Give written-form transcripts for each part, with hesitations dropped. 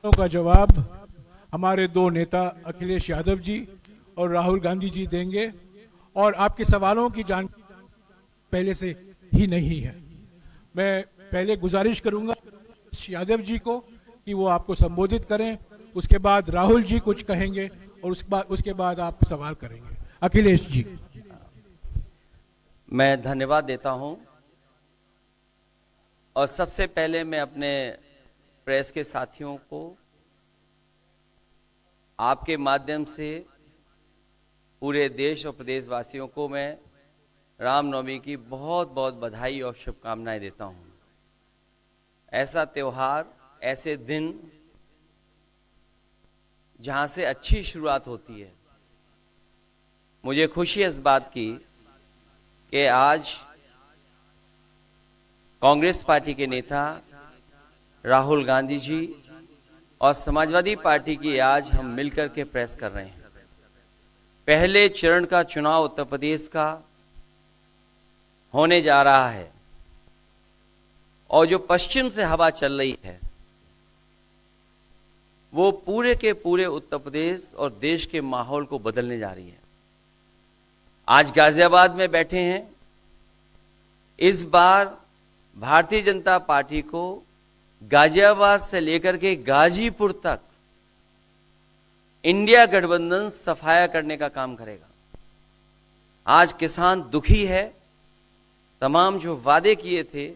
का जवाब हमारे दो नेता अखिलेश यादव जी और राहुल गांधी जी देंगे और आपके सवालों की जानकारी पहले से ही नहीं है। मैं पहले गुजारिश करूंगा यादव जी को कि वो आपको संबोधित करें, उसके बाद राहुल जी कुछ कहेंगे और उसके बाद आप सवाल करेंगे। अखिलेश जी। मैं धन्यवाद देता हूं और सबसे पहले मैं अपने प्रेस के साथियों को आपके माध्यम से पूरे देश और प्रदेशवासियों को मैं रामनवमी की बहुत बहुत बधाई और शुभकामनाएं देता हूं। ऐसा त्योहार, ऐसे दिन जहां से अच्छी शुरुआत होती है। मुझे खुशी है इस बात की कि आज कांग्रेस पार्टी के नेता राहुल गांधी जी और समाजवादी पार्टी की आज हम मिलकर के प्रेस कर रहे हैं। पहले चरण का चुनाव उत्तर प्रदेश का होने जा रहा है और जो पश्चिम से हवा चल रही है वो पूरे के पूरे उत्तर प्रदेश और देश के माहौल को बदलने जा रही है। आज गाजियाबाद में बैठे हैं। इस बार भारतीय जनता पार्टी को गाजियाबाद से लेकर के गाजीपुर तक इंडिया गठबंधन सफाया करने का काम करेगा। आज किसान दुखी है। तमाम जो वादे किए थे,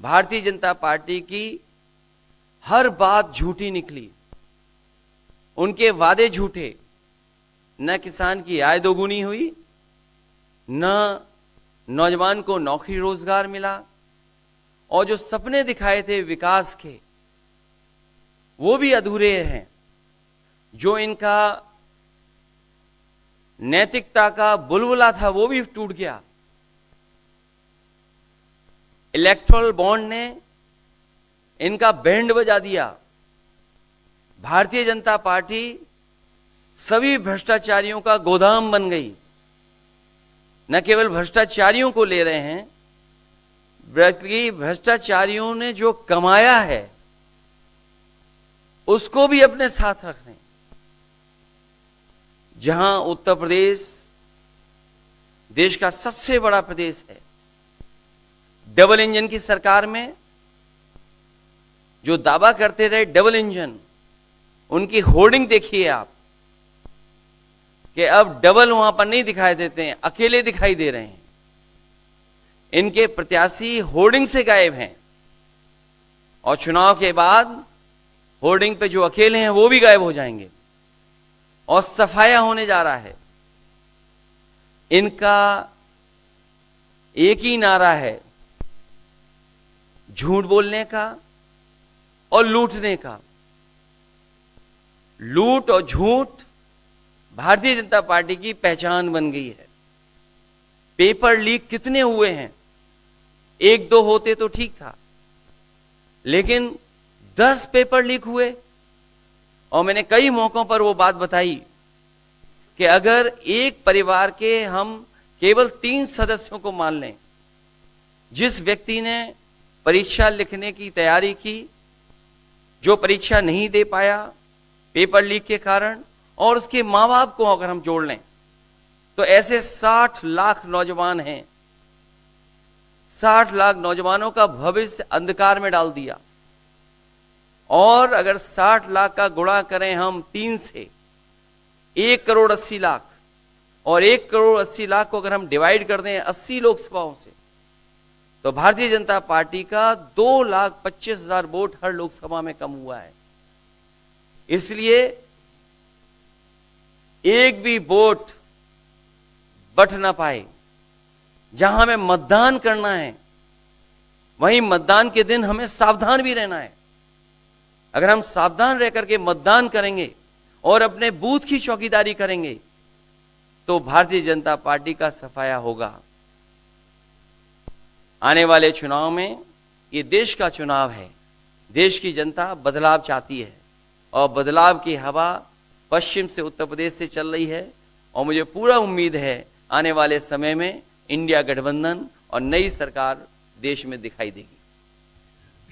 भारतीय जनता पार्टी की हर बात झूठी निकली। उनके वादे झूठे। न किसान की आय दोगुनी हुई, न नौजवान को नौकरी रोजगार मिला, और जो सपने दिखाए थे विकास के वो भी अधूरे हैं। जो इनका नैतिकता का बुलबुला था वो भी टूट गया। इलेक्टोरल बॉन्ड ने इनका बैंड बजा दिया। भारतीय जनता पार्टी सभी भ्रष्टाचारियों का गोदाम बन गई। न केवल भ्रष्टाचारियों को ले रहे हैं, बल्कि भ्रष्टाचारियों ने जो कमाया है उसको भी अपने साथ रख रहे हैं। जहां उत्तर प्रदेश देश का सबसे बड़ा प्रदेश है, डबल इंजन की सरकार में जो दावा करते रहे डबल इंजन, उनकी होर्डिंग देखिए आप कि अब डबल वहां पर नहीं दिखाई देते हैं, अकेले दिखाई दे रहे हैं। इनके प्रत्याशी होर्डिंग से गायब हैं और चुनाव के बाद होर्डिंग पे जो अकेले हैं वो भी गायब हो जाएंगे और सफाया होने जा रहा है। इनका एक ही नारा है, झूठ बोलने का और लूटने का। लूट और झूठ भारतीय जनता पार्टी की पहचान बन गई है। पेपर लीक कितने हुए हैं? एक दो होते तो ठीक था, लेकिन 10 पेपर लीक हुए। और मैंने कई मौकों पर वो बात बताई कि अगर एक परिवार के हम केवल 3 सदस्यों को मान लें, जिस व्यक्ति ने परीक्षा लिखने की तैयारी की, जो परीक्षा नहीं दे पाया पेपर लीक के कारण, और उसके मां बाप को अगर हम जोड़ लें तो ऐसे 60 लाख नौजवान हैं। 60 लाख नौजवानों का भविष्य अंधकार में डाल दिया। और अगर 60 लाख का गुणा करें हम 3 से, 1 करोड़ 80 लाख, और 1 करोड़ 80 लाख को अगर हम डिवाइड कर दें 80 लोकसभाओं से, तो भारतीय जनता पार्टी का 2,25,000 वोट हर लोकसभा में कम हुआ है। इसलिए एक भी वोट बट ना पाए। जहां हमें मतदान करना है वहीं मतदान के दिन हमें सावधान भी रहना है। अगर हम सावधान रह करके मतदान करेंगे और अपने बूथ की चौकीदारी करेंगे तो भारतीय जनता पार्टी का सफाया होगा। आने वाले चुनाव में, ये देश का चुनाव है, देश की जनता बदलाव चाहती है और बदलाव की हवा पश्चिम से उत्तर प्रदेश से चल रही है। और मुझे पूरा उम्मीद है आने वाले समय में इंडिया गठबंधन और नई सरकार देश में दिखाई देगी।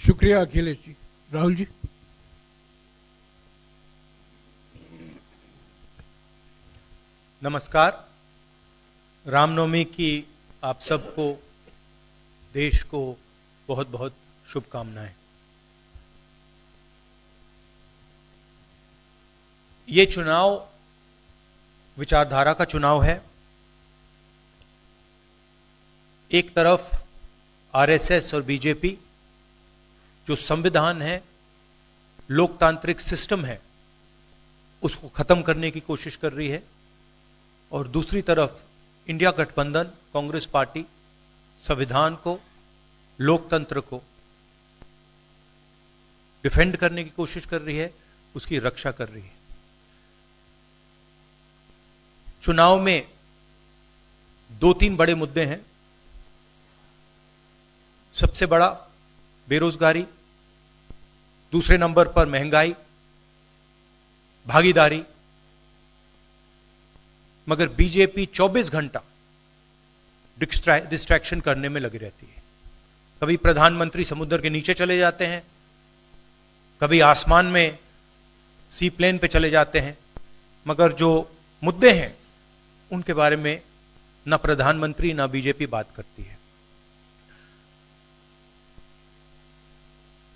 शुक्रिया अखिलेश जी। राहुल जी। नमस्कार। रामनवमी की आप सबको, देश को बहुत बहुत शुभकामनाएं। ये चुनाव विचारधारा का चुनाव है। एक तरफ आरएसएस और बीजेपी जो संविधान है, लोकतांत्रिक सिस्टम है, उसको खत्म करने की कोशिश कर रही है, और दूसरी तरफ इंडिया गठबंधन, कांग्रेस पार्टी संविधान को, लोकतंत्र को डिफेंड करने की कोशिश कर रही है, उसकी रक्षा कर रही है। चुनाव में 2-3 बड़े मुद्दे हैं। सबसे बड़ा बेरोजगारी, दूसरे नंबर पर महंगाई, भागीदारी। मगर बीजेपी 24 घंटा डिस्ट्रैक्शन करने में लगी रहती है। कभी प्रधानमंत्री समुद्र के नीचे चले जाते हैं, कभी आसमान में सी प्लेन पे चले जाते हैं, मगर जो मुद्दे हैं उनके बारे में ना प्रधानमंत्री ना बीजेपी बात करती है।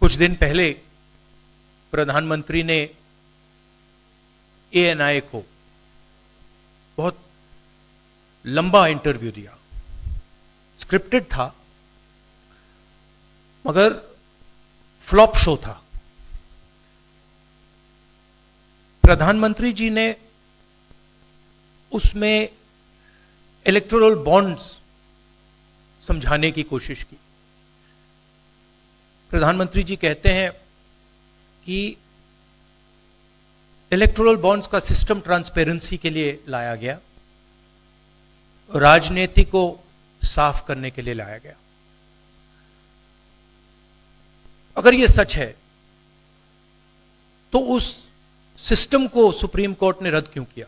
कुछ दिन पहले प्रधानमंत्री ने एएनआई को बहुत लंबा इंटरव्यू दिया। स्क्रिप्टेड था, मगर फ्लॉप शो था। प्रधानमंत्री जी ने उसमें इलेक्टोरल बॉन्ड्स समझाने की कोशिश की। प्रधानमंत्री जी कहते हैं कि इलेक्टोरल बॉन्ड्स का सिस्टम ट्रांसपेरेंसी के लिए लाया गया, राजनीति को साफ करने के लिए लाया गया। अगर यह सच है तो उस सिस्टम को सुप्रीम कोर्ट ने रद्द क्यों किया?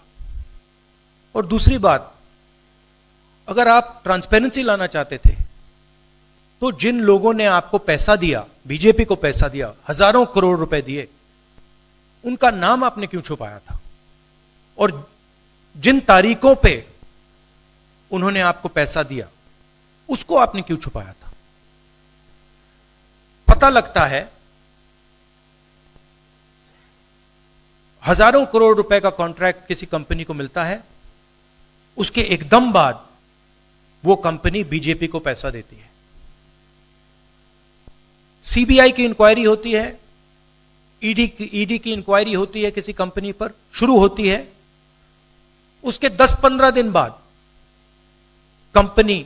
और दूसरी बात, अगर आप ट्रांसपेरेंसी लाना चाहते थे तो जिन लोगों ने आपको पैसा दिया, बीजेपी को पैसा दिया, हजारों करोड़ रुपए दिए, उनका नाम आपने क्यों छुपाया था? और जिन तारीखों पे उन्होंने आपको पैसा दिया, उसको आपने क्यों छुपाया था? पता लगता है हजारों करोड़ रुपए का कॉन्ट्रैक्ट किसी कंपनी को मिलता है, उसके एकदम बाद वो कंपनी बीजेपी को पैसा देती है। सीबीआई की इंक्वायरी होती है, ईडी की इंक्वायरी होती है किसी कंपनी पर, शुरू होती है। उसके 10-15 दिन बाद कंपनी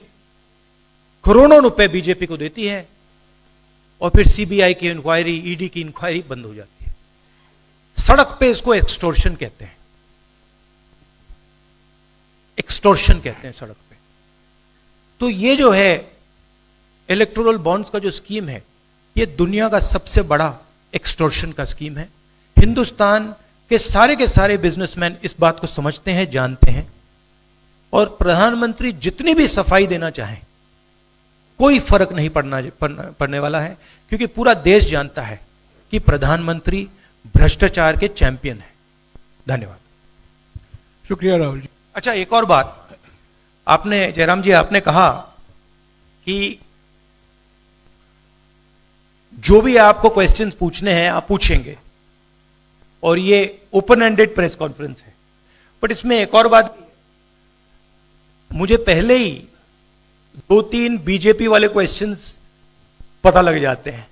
करोड़ों रुपए बीजेपी को देती है, और फिर सीबीआई की इंक्वायरी, ईडी की इंक्वायरी बंद हो जाती है। सड़क पे इसको एक्सटोर्शन कहते हैं। एक्सटोर्शन कहते हैं सड़क पे। तो ये जो है इलेक्टोरल बॉन्ड्स का जो स्कीम है, ये दुनिया का सबसे बड़ा एक्सटोर्शन का स्कीम है। हिंदुस्तान के सारे बिजनेसमैन इस बात को समझते हैं, जानते हैं, और प्रधानमंत्री जितनी भी सफाई देना चाहें कोई फर्क नहीं पड़ने वाला है, क्योंकि पूरा देश जानता है कि प्रधानमंत्री भ्रष्टाचार के चैंपियन है। धन्यवाद। शुक्रिया राहुल जी। अच्छा, एक और बात, आपने, जयराम जी, आपने कहा कि जो भी आपको क्वेश्चंस पूछने हैं आप पूछेंगे, और ये ओपन एंडेड प्रेस कॉन्फ्रेंस है। बट इसमें एक और बात, मुझे पहले ही 2-3 बीजेपी वाले क्वेश्चंस पता लग जाते हैं,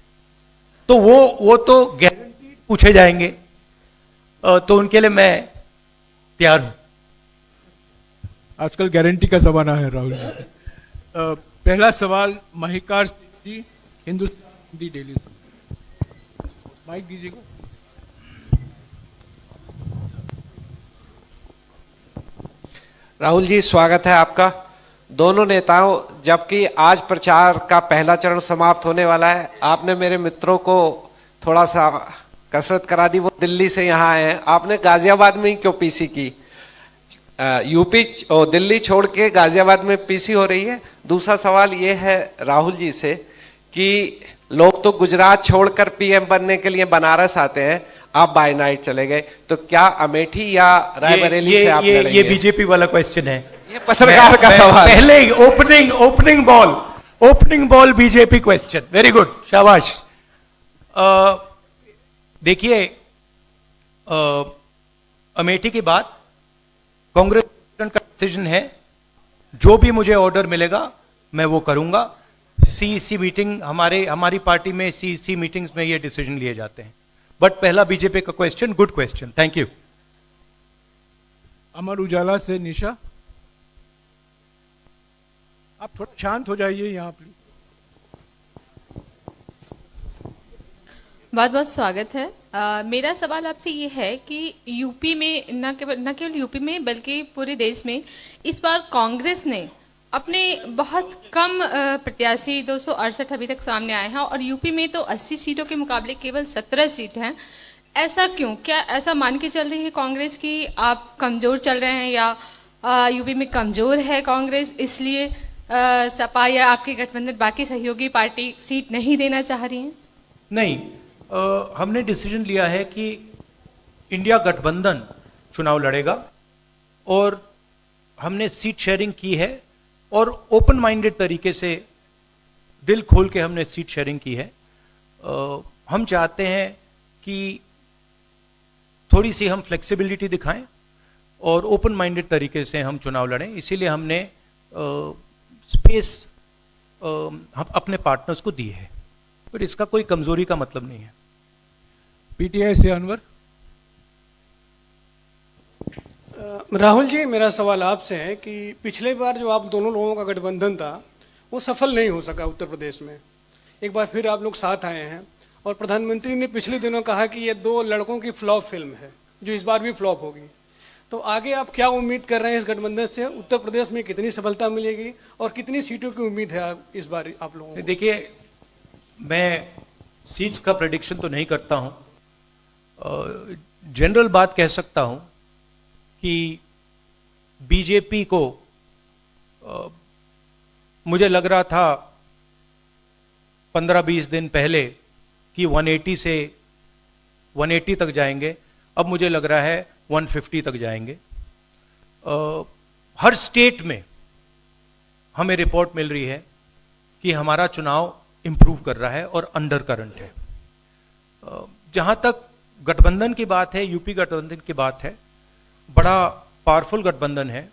तो वो तो गारंटी पूछे जाएंगे, तो उनके लिए मैं तैयार हूं। आजकल गारंटी का जमाना है राहुल जी। पहला सवाल महिकार जी, हिंदुस्तान हिंदी डेली से। माइक दीजिएगा। राहुल जी, स्वागत है आपका। दोनों नेताओं, जबकि आज प्रचार का पहला चरण समाप्त होने वाला है, आपने मेरे मित्रों को थोड़ा सा कसरत करा दी। वो दिल्ली से यहाँ आए हैं, आपने गाजियाबाद में ही क्यों पीसी की? यूपी और दिल्ली छोड़ के गाजियाबाद में पीसी हो रही है। दूसरा सवाल ये है राहुल जी से कि लोग तो गुजरात छोड़कर पीएम बनने के लिए बनारस आते हैं, आप बाय नाइट चले गए, तो क्या अमेठी या रायबरेली से आप लड़ेंगे? ये बीजेपी वाला क्वेश्चन है, ये पत्रकार का सवाल। पहले ही opening ball BJP question, very good, शाबाश। देखिए, अमेठी की बात कांग्रेस का डिसीजन है, जो भी मुझे ऑर्डर मिलेगा मैं वो करूंगा। सीईसी मीटिंग, हमारी पार्टी में सीईसी मीटिंग्स में ये डिसीजन लिए जाते हैं। बट पहला बीजेपी का question, good question, thank you. Amar Ujala से निशा, आप थोड़ा शांत हो जाइए यहाँ प्लीज। बहुत बहुत स्वागत है। मेरा सवाल आपसे ये है कि यूपी में न केवल यूपी में बल्कि पूरे देश में इस बार कांग्रेस ने अपने बहुत कम प्रत्याशी 268 अभी तक सामने आए हैं और यूपी में तो 80 सीटों के मुकाबले केवल 17 सीट हैं। ऐसा क्यों? क्या ऐसा मान के चल रही है कांग्रेस कि आप कमजोर चल रहे हैं, या यूपी में कमजोर है कांग्रेस इसलिए सपा या आपके गठबंधन बाकी सहयोगी पार्टी सीट नहीं देना चाह रही हैं? नहीं, हमने डिसीजन लिया है कि इंडिया गठबंधन चुनाव लड़ेगा और हमने सीट शेयरिंग की है और ओपन माइंडेड तरीके से, दिल खोल के हमने सीट शेयरिंग की है। हम चाहते हैं कि थोड़ी सी हम फ्लेक्सिबिलिटी दिखाएं और ओपन माइंडेड तरीके से हम चुनाव लड़ें, इसीलिए हमने स्पेस अपने पार्टनर्स को दी है, बट इसका कोई कमजोरी का मतलब नहीं है। पीटीआई से अनवर। राहुल जी, मेरा सवाल आपसे है कि पिछले बार जो आप दोनों लोगों का गठबंधन था वो सफल नहीं हो सका उत्तर प्रदेश में। एक बार फिर आप लोग साथ आए हैं और प्रधानमंत्री ने पिछले दिनों कहा कि ये दो लड़कों की फ्लॉप फिल्म है जो इस बार भी फ्लॉप होगी। तो आगे आप क्या उम्मीद कर रहे हैं इस गठबंधन से? उत्तर प्रदेश में कितनी सफलता मिलेगी और कितनी सीटों की उम्मीद है इस बार आप लोगों को? देखिए, मैं सीट्स का प्रेडिक्शन तो नहीं करता हूं, जनरल बात कह सकता हूं कि बीजेपी को मुझे लग रहा था 15-20 दिन पहले कि 180 से 180 तक जाएंगे, अब मुझे लग रहा है 150 तक जाएंगे। हर स्टेट में हमें रिपोर्ट मिल रही है कि हमारा चुनाव इंप्रूव कर रहा है और अंडर करंट है। जहां तक गठबंधन की बात है, यूपी गठबंधन की बात है, बड़ा पावरफुल गठबंधन है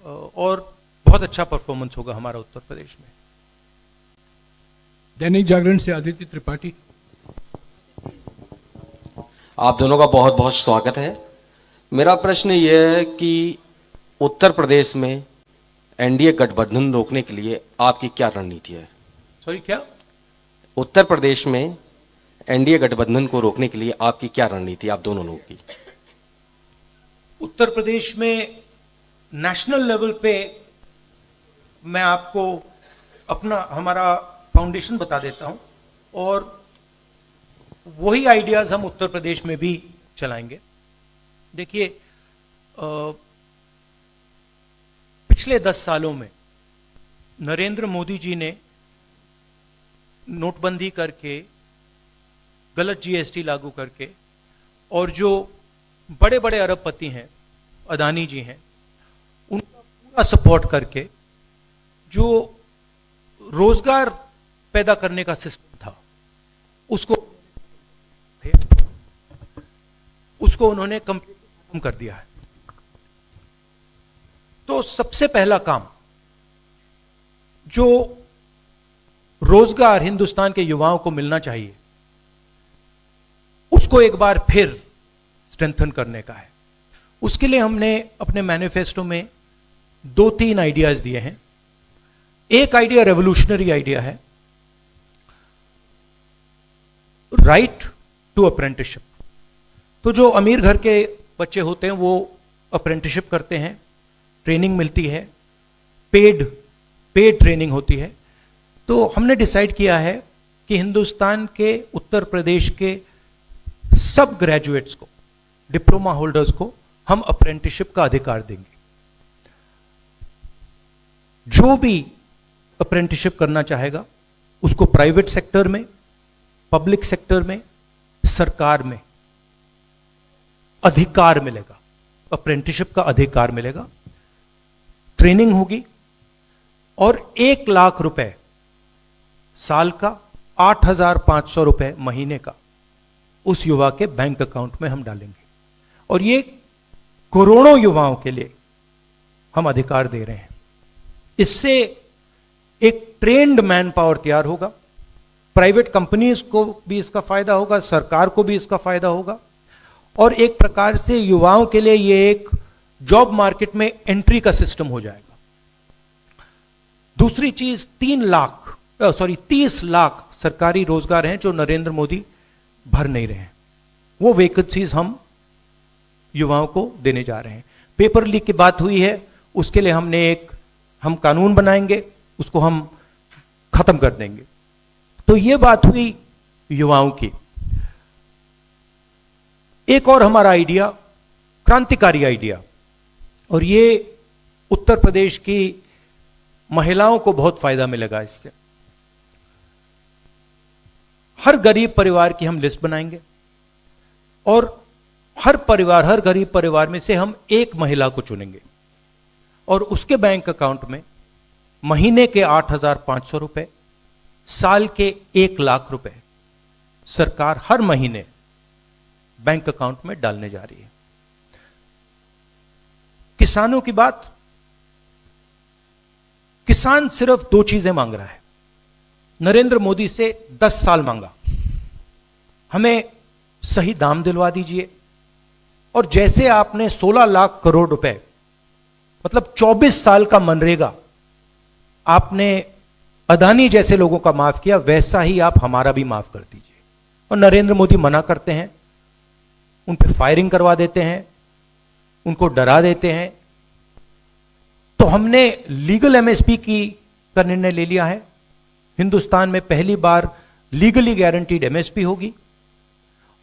और बहुत अच्छा परफॉर्मेंस होगा हमारा उत्तर प्रदेश में। दैनिक जागरण से आदित्य त्रिपाठी। आप दोनों का बहुत बहुत स्वागत है। मेरा प्रश्न यह है कि उत्तर प्रदेश में एनडीए गठबंधन रोकने के लिए आपकी क्या रणनीति है? सॉरी, क्या? उत्तर प्रदेश में एनडीए गठबंधन को रोकने के लिए आपकी क्या रणनीति आप दोनों लोगों की? उत्तर प्रदेश में नेशनल लेवल पे मैं आपको हमारा फाउंडेशन बता देता हूं और वही आइडियाज हम उत्तर प्रदेश में भी चलाएंगे। देखिए, पिछले 10 सालों में नरेंद्र मोदी जी ने नोटबंदी करके, गलत जीएसटी लागू करके, और जो बड़े बड़े अरबपति हैं, अदानी जी हैं, उनका पूरा सपोर्ट करके जो रोजगार पैदा करने का सिस्टम था उसको उन्होंने खत्म कर दिया है। तो सबसे पहला काम, जो रोजगार हिंदुस्तान के युवाओं को मिलना चाहिए, उसको एक बार फिर स्ट्रेंथन करने का है। उसके लिए हमने अपने मैनिफेस्टो में 2-3 आइडियाज दिए हैं। एक आइडिया रेवोल्यूशनरी आइडिया है, राइट टू अप्रेंटिसशिप। तो जो अमीर घर के बच्चे होते हैं वो अप्रेंटिसशिप करते हैं, ट्रेनिंग मिलती है, पेड ट्रेनिंग होती है। तो हमने डिसाइड किया है कि हिंदुस्तान के उत्तर प्रदेश के सब ग्रेजुएट्स को, डिप्लोमा होल्डर्स को हम अप्रेंटिसशिप का अधिकार देंगे। जो भी अप्रेंटिसशिप करना चाहेगा उसको प्राइवेट सेक्टर में, पब्लिक सेक्टर में, सरकार में अधिकार मिलेगा, अप्रेंटिसशिप का अधिकार मिलेगा, ट्रेनिंग होगी और 1 लाख रुपए साल का, 8,500 रुपए महीने का उस युवा के बैंक अकाउंट में हम डालेंगे। और ये करोड़ों युवाओं के लिए हम अधिकार दे रहे हैं। इससे एक ट्रेन्ड मैन पावर तैयार होगा, प्राइवेट कंपनीज को भी इसका फायदा होगा, सरकार को भी इसका फायदा होगा, और एक प्रकार से युवाओं के लिए ये एक जॉब मार्केट में एंट्री का सिस्टम हो जाएगा। दूसरी चीज 30 लाख सरकारी रोजगार हैं जो नरेंद्र मोदी भर नहीं रहे हैं, वो वैकेंसीज हम युवाओं को देने जा रहे हैं। पेपर लीक की बात हुई है, उसके लिए हम कानून बनाएंगे, उसको हम खत्म कर देंगे। तो ये बात हुई युवाओं की। एक और हमारा आइडिया, क्रांतिकारी आइडिया, और ये उत्तर प्रदेश की महिलाओं को बहुत फायदा मिलेगा इससे। हर गरीब परिवार की हम लिस्ट बनाएंगे और हर गरीब परिवार में से हम एक महिला को चुनेंगे और उसके बैंक अकाउंट में महीने के 8,500 रुपए, साल के 1 लाख रुपए सरकार हर महीने बैंक अकाउंट में डालने जा रही है। किसानों की बात, किसान सिर्फ 2 चीजें मांग रहा है। नरेंद्र मोदी से 10 साल मांगा, हमें सही दाम दिलवा दीजिए, और जैसे आपने 16 लाख करोड़ रुपए, मतलब 24 साल का मनरेगा आपने अदानी जैसे लोगों का माफ किया, वैसा ही आप हमारा भी माफ कर दीजिए। और नरेंद्र मोदी मना करते हैं, उन पर फायरिंग करवा देते हैं, उनको डरा देते हैं। तो हमने लीगल एमएसपी का निर्णय ले लिया है। हिंदुस्तान में पहली बार लीगली गारंटीड एमएसपी होगी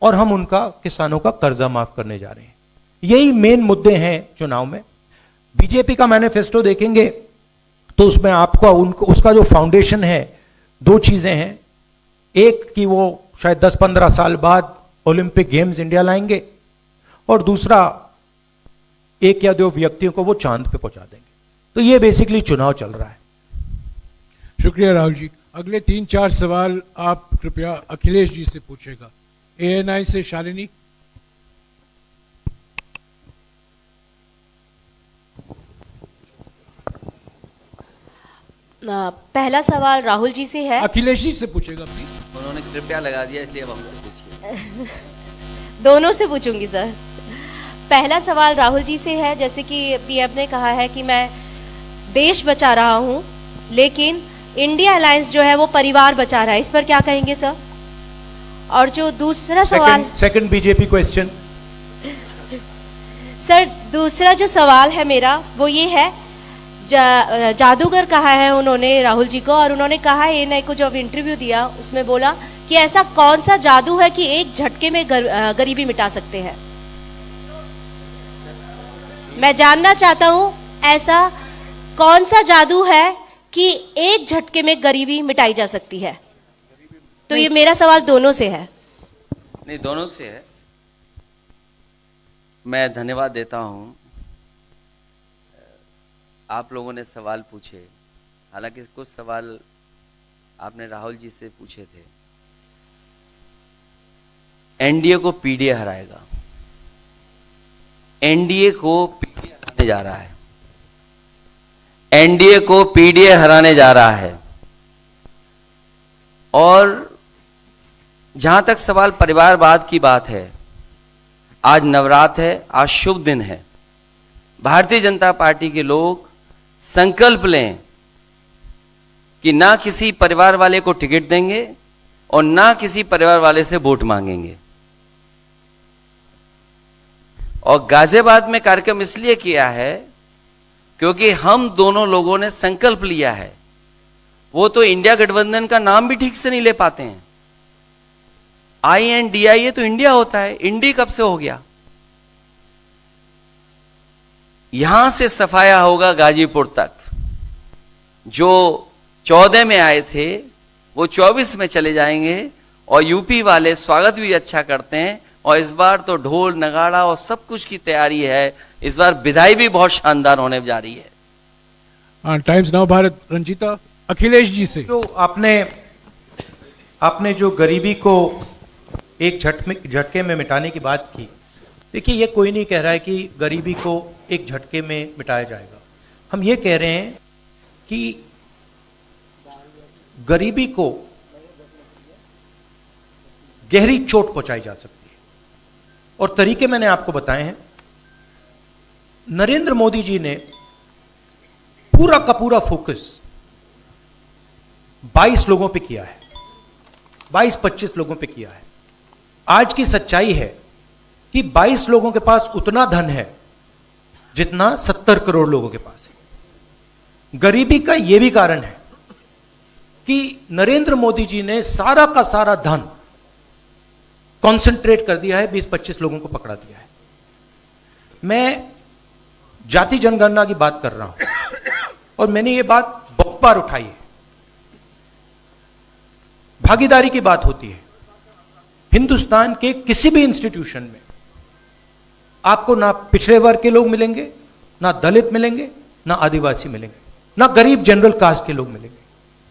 और हम उनका, किसानों का कर्जा माफ करने जा रहे हैं। यही मेन मुद्दे हैं चुनाव में। बीजेपी का मैनिफेस्टो देखेंगे तो उसमें आपको उसका जो फाउंडेशन है, 2 चीजें हैं। एक कि वो शायद 10-15 साल बाद ओलंपिक गेम्स इंडिया लाएंगे, और दूसरा 1 या 2 व्यक्तियों को वो चांद पे पहुंचा देंगे। तो ये बेसिकली चुनाव चल रहा है। शुक्रिया राहुल जी। अगले 3-4 सवाल आप कृपया अखिलेश जी से पूछेगा। ANI से शालिनी। पहला सवाल राहुल जी से है। अखिलेश जी से पूछेगा प्लीज। उन्होंने कृपया लगा दिया, इसलिए अब हमसे पूछिए। दोनों से पूछूंगी सर। पहला सवाल राहुल जी से है, जैसे कि पीएम ने कहा है कि मैं देश बचा रहा हूं, लेकिन इंडिया अलायंस जो है वो परिवार बचा रहा है, इस पर क्या कहेंगे सर? और जो दूसरा सवाल, सेकंड बीजेपी क्वेश्चन। सर दूसरा जो सवाल है मेरा वो ये है, जादूगर कहा है उन्होंने राहुल जी को, और उन्होंने कहा है ANI को जब इंटरव्यू दिया उसमें बोला कि ऐसा कौन सा जादू है कि एक झटके में गरीबी मिटा सकते हैं। मैं जानना चाहता हूं ऐसा कौन सा जादू है कि एक झटके में गरीबी मिटाई जा सकती है। तो ये मेरा सवाल दोनों से है। नहीं, दोनों से है। मैं धन्यवाद देता हूं, आप लोगों ने सवाल पूछे। हालांकि कुछ सवाल आपने राहुल जी से पूछे थे। एनडीए को पीडीए हराएगा, एनडीए को पीडीए हराने जा रहा है, एनडीए को पीडीए हराने जा रहा है। और जहां तक सवाल परिवारवाद की बात है, आज नवरात्र है, आज शुभ दिन है। भारतीय जनता पार्टी के लोग संकल्प लें कि ना किसी परिवार वाले को टिकट देंगे और ना किसी परिवार वाले से वोट मांगेंगे। और गाजियाबाद में कार्यक्रम इसलिए किया है क्योंकि हम दोनों लोगों ने संकल्प लिया है। वो तो इंडिया गठबंधन का नाम भी ठीक से नहीं ले पाते हैं। INDIA तो इंडिया होता है, इंडी कब से हो गया? यहां से सफाया होगा गाजीपुर तक। जो 14 में आए थे वो 24 में चले जाएंगे, और यूपी वाले स्वागत भी अच्छा करते हैं और इस बार तो ढोल नगाड़ा और सब कुछ की तैयारी है। इस बार विदाई भी बहुत शानदार होने जा रही है। टाइम्स नाउ भारत रंजीता अखिलेश जी से। जो आपने जो गरीबी को एक झटके में मिटाने की बात की, देखिए ये कोई नहीं कह रहा है कि गरीबी को एक झटके में मिटाया जाएगा। हम ये कह रहे हैं कि गरीबी को गहरी चोट पहुंचाई जा सकती है, और तरीके मैंने आपको बताए हैं। नरेंद्र मोदी जी ने पूरा का पूरा फोकस 22 लोगों पे किया है, 22-25 लोगों पे किया है। आज की सच्चाई है कि 22 लोगों के पास उतना धन है जितना 70 करोड़ लोगों के पास है। गरीबी का यह भी कारण है कि नरेंद्र मोदी जी ने सारा का सारा धन कॉन्सेंट्रेट कर दिया है, 20-25 लोगों को पकड़ा दिया है। मैं जाति जनगणना की बात कर रहा हूं और मैंने ये बात बहुत बार उठाई है। भागीदारी की बात होती है। हिंदुस्तान के किसी भी इंस्टीट्यूशन में आपको ना पिछड़े वर्ग के लोग मिलेंगे, ना दलित मिलेंगे, ना आदिवासी मिलेंगे, ना गरीब जनरल कास्ट के लोग मिलेंगे।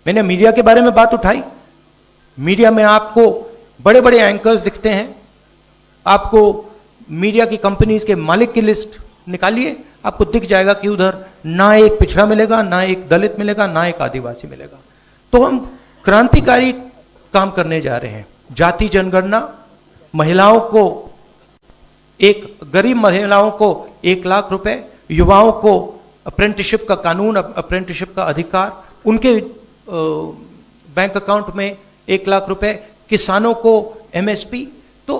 मैंने मीडिया के बारे में बात उठाई। मीडिया में आपको बड़े बड़े एंकर्स दिखते हैं। आपको मीडिया की कंपनीज के मालिक की लिस्ट निकालिए, आपको दिख जाएगा कि उधर ना एक पिछड़ा मिलेगा, ना एक दलित मिलेगा, ना एक आदिवासी मिलेगा। तो हम क्रांतिकारी काम करने जा रहे हैं। जाति जनगणना, महिलाओं को गरीब महिलाओं को 1 लाख रुपए, युवाओं को अप्रेंटिसशिप का कानून, अप्रेंटिसशिप का अधिकार, उनके बैंक अकाउंट में 1 लाख रुपए, किसानों को एमएसपी। तो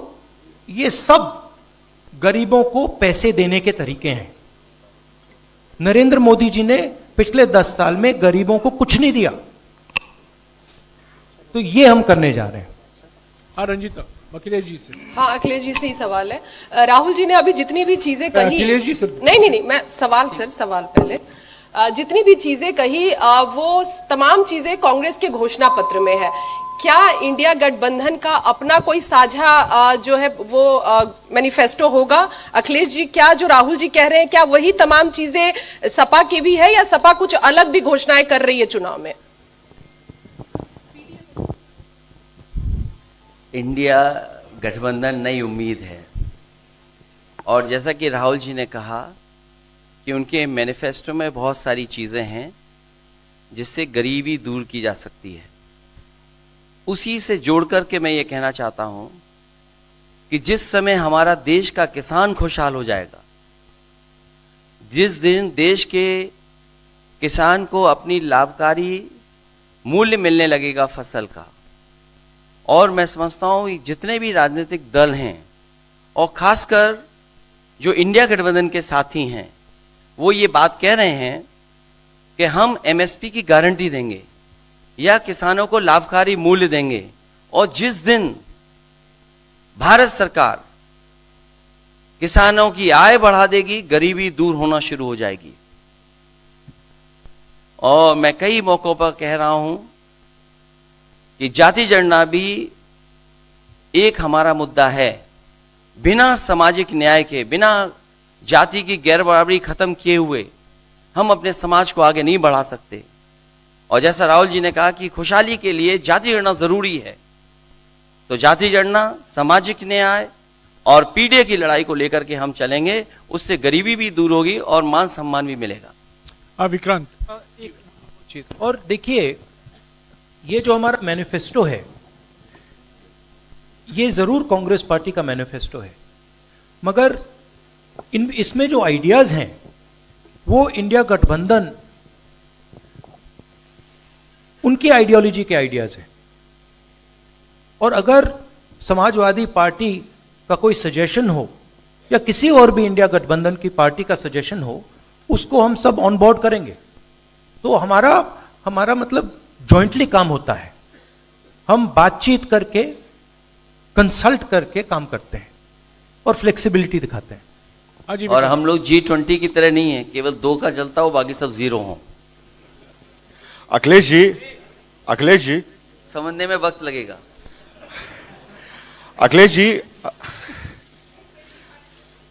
ये सब गरीबों को पैसे देने के तरीके हैं। नरेंद्र मोदी जी ने पिछले 10 साल में गरीबों को कुछ नहीं दिया, तो ये हम करने जा रहे हैं। हाँ रंजीता, अखिलेश जी से। हाँ, अखिलेश जी से ही सवाल है। राहुल जी ने अभी जितनी भी चीजें कही, अखिलेश जी से नहीं, मैं सवाल पहले जितनी भी चीजें कही वो तमाम चीजें कांग्रेस के घोषणा पत्र में है। क्या इंडिया गठबंधन का अपना कोई साझा जो है वो मैनिफेस्टो होगा? अखिलेश जी, क्या जो राहुल जी कह रहे हैं क्या वही तमाम चीजें सपा की भी है, या सपा कुछ अलग भी घोषणाएं कर रही है चुनाव में? इंडिया गठबंधन नई उम्मीद है, और जैसा कि राहुल जी ने कहा कि उनके मैनिफेस्टो में बहुत सारी चीज़ें हैं जिससे गरीबी दूर की जा सकती है। उसी से जोड़ करके मैं ये कहना चाहता हूँ कि जिस समय हमारा देश का किसान खुशहाल हो जाएगा, जिस दिन देश के किसान को अपनी लाभकारी मूल्य मिलने लगेगा फसल का, और मैं समझता हूँ जितने भी राजनीतिक दल हैं और खासकर जो इंडिया गठबंधन के साथी हैं, वो ये बात कह रहे हैं कि हम एमएसपी की गारंटी देंगे या किसानों को लाभकारी मूल्य देंगे, और जिस दिन भारत सरकार किसानों की आय बढ़ा देगी, गरीबी दूर होना शुरू हो जाएगी। और मैं कई मौकों पर कह रहा हूं कि जाति जनगणना भी एक हमारा मुद्दा है। बिना सामाजिक न्याय के, बिना जाति की गैर बराबरी खत्म किए हुए हम अपने समाज को आगे नहीं बढ़ा सकते। और जैसा राहुल जी ने कहा कि खुशहाली के लिए जाति जनगणना जरूरी है, तो जाति जनगणना, सामाजिक न्याय और पीढ़ी की लड़ाई को लेकर के हम चलेंगे। उससे गरीबी भी दूर होगी और मान सम्मान भी मिलेगा। विक्रांत, एक चीज और देखिए, ये जो हमारा मैनिफेस्टो है, ये जरूर कांग्रेस पार्टी का मैनिफेस्टो है, मगर इसमें जो आइडियाज हैं वो इंडिया गठबंधन उनकी आइडियोलॉजी के आइडियाज हैं। और अगर समाजवादी पार्टी का कोई सजेशन हो या किसी और भी इंडिया गठबंधन की पार्टी का सजेशन हो, उसको हम सब ऑन बोर्ड करेंगे। तो हमारा मतलब जॉइंटली काम होता है। हम बातचीत करके, कंसल्ट करके काम करते हैं और फ्लेक्सिबिलिटी दिखाते हैं। और हम लोग G20 की तरह नहीं है, केवल 2 का चलता हो, बाकी सब 0 हो। अखिलेश जी समझने में वक्त लगेगा। अखिलेश जी,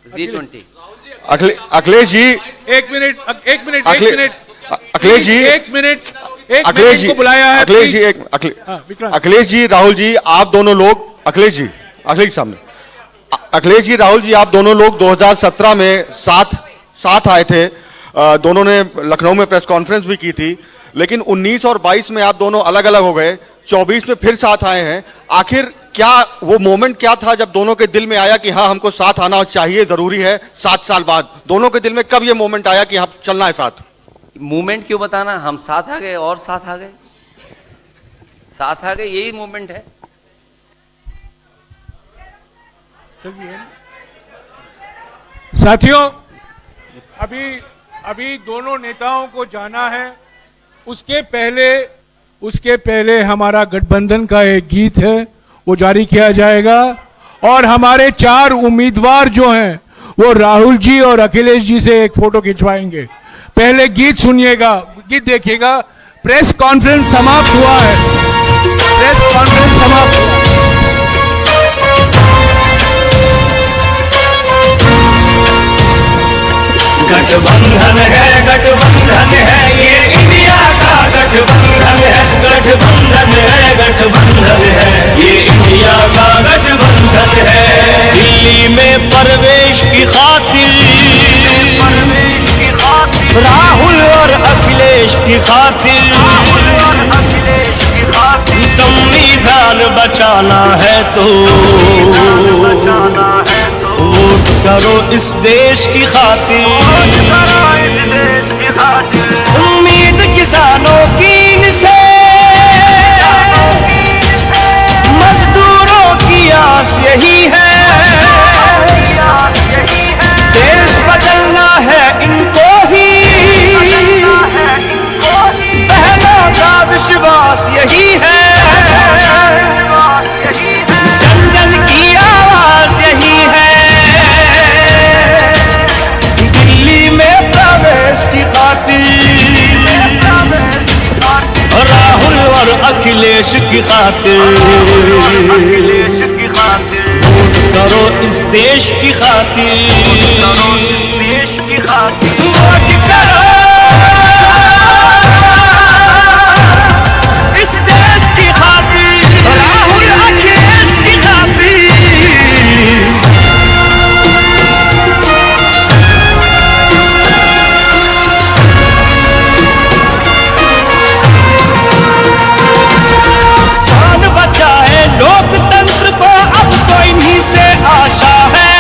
G20। अखिलेश जी, एक मिनट अखिलेश जी, अखिलेश जी को बुलाया है। अखिलेश जी, विक्रांत। अखिलेश जी, राहुल जी, आप दोनों लोग, अखिलेश जी सामने, अखिलेश जी, राहुल जी, आप दोनों लोग 2017 में साथ आए थे। दोनों ने लखनऊ में प्रेस कॉन्फ्रेंस भी की थी, लेकिन 19 और 22 में आप दोनों अलग अलग हो गए, 24 में फिर साथ आए हैं। आखिर क्या वो मोमेंट क्या था जब दोनों के दिल में आया कि हाँ, हमको साथ आना चाहिए, जरूरी है? 7 साल बाद दोनों के दिल में कब ये मोमेंट आया कि हाँ, चलना है साथ? मूवमेंट क्यों बताना, हम साथ आ गए और साथ आ गए, यही मूवमेंट है। साथियों, अभी दोनों नेताओं को जाना है। उसके पहले हमारा गठबंधन का एक गीत है, वो जारी किया जाएगा। और हमारे 4 उम्मीदवार जो हैं वो राहुल जी और अखिलेश जी से एक फोटो खिंचवाएंगे। पहले गीत सुनिएगा, गीत देखिएगा। प्रेस कॉन्फ्रेंस समाप्त हुआ है। गठबंधन है ये इंडिया का गठबंधन है, गठबंधन है ये इंडिया का गठबंधन है। दिल्ली में प्रवेश की खातिर राहुल और अखिलेश की खातिर संविधान बचाना है तो वोट करो इस देश की खातिर। उम्मीद किसानों की इनसे, मजदूरों की आस यही है। देश बदलना है इनको ही, बहनों का विश्वास यही है। जन जन की आवाज यही है। दिल्ली में प्रवेश की खातिर राहुल और अखिलेश की खातिर वोट करो इस देश की खातिर, वोट करो इस देश की खातिर, राहुल अखिलेश की खातिर। जान बचाए लोकतंत्र को, अब तो इन्हीं से आशा है।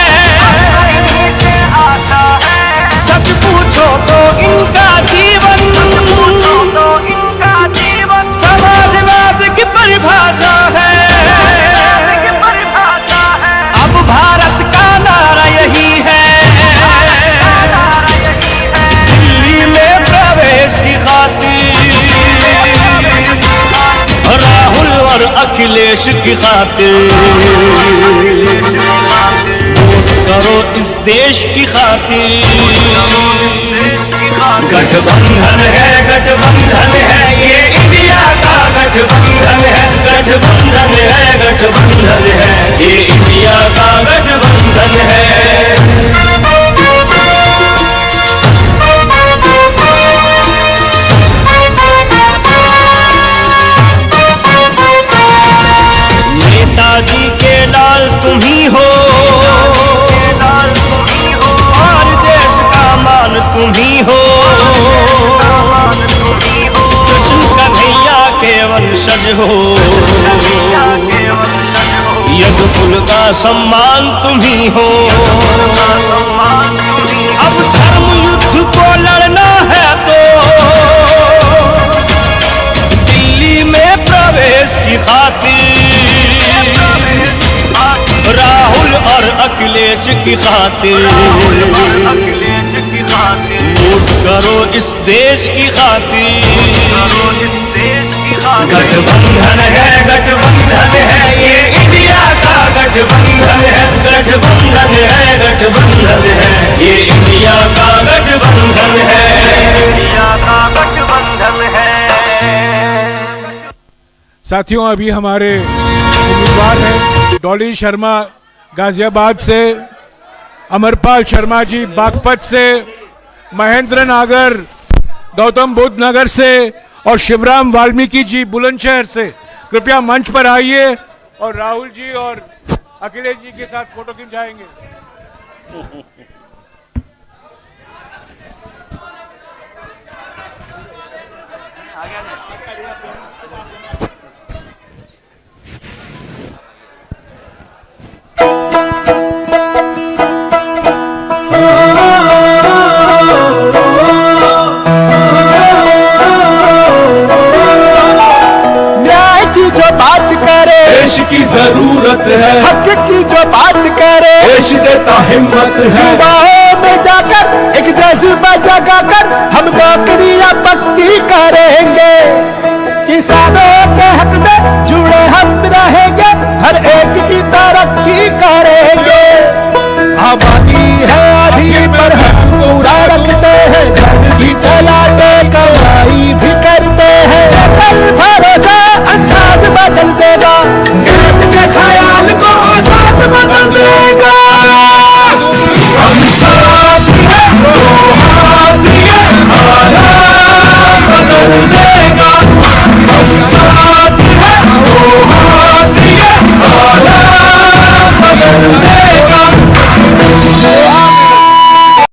सच पूछो तो इनका जीवन समाजवाद की परिभाषा है। अब भारत का नारा यही है। दिल्ली में प्रवेश की खातिर राहुल और अखिलेश की खातिर वोट करो इस देश की खातिर। गठबंधन है ये इंडिया का गठबंधन है, गठबंधन है ये इंडिया का गठबंधन है। नेताजी के लाल तुम ही हो और देश का मान तुम ही हो। कृष्ण कन्हैया के वंशज हो, यदुकुल का सम्मान तुम ही हो। अब धर्म युद्ध को लड़ना है तो दिल्ली में प्रवेश की खातिर राहुल और अखिलेश की खातिर वोट करो इस देश की खातिर। गठबंधन है ये इंडिया का गठबंधन है, गठबंधन है ये इंडिया का गठबंधन है। साथियों, अभी हमारे उम्मीदवार हैं डॉली शर्मा गाजियाबाद से, अमरपाल शर्मा जी बागपत से, महेंद्र नागर गौतम बुद्ध नगर से और शिवराम वाल्मीकि जी बुलंदशहर से कृपया मंच पर आइए और राहुल जी और अखिलेश जी के साथ फोटो खिंचाएंगे। न्याय की जो बात करे देश की जरूरत है, हक की जो बात करे देश देता हिम्मत है, युवा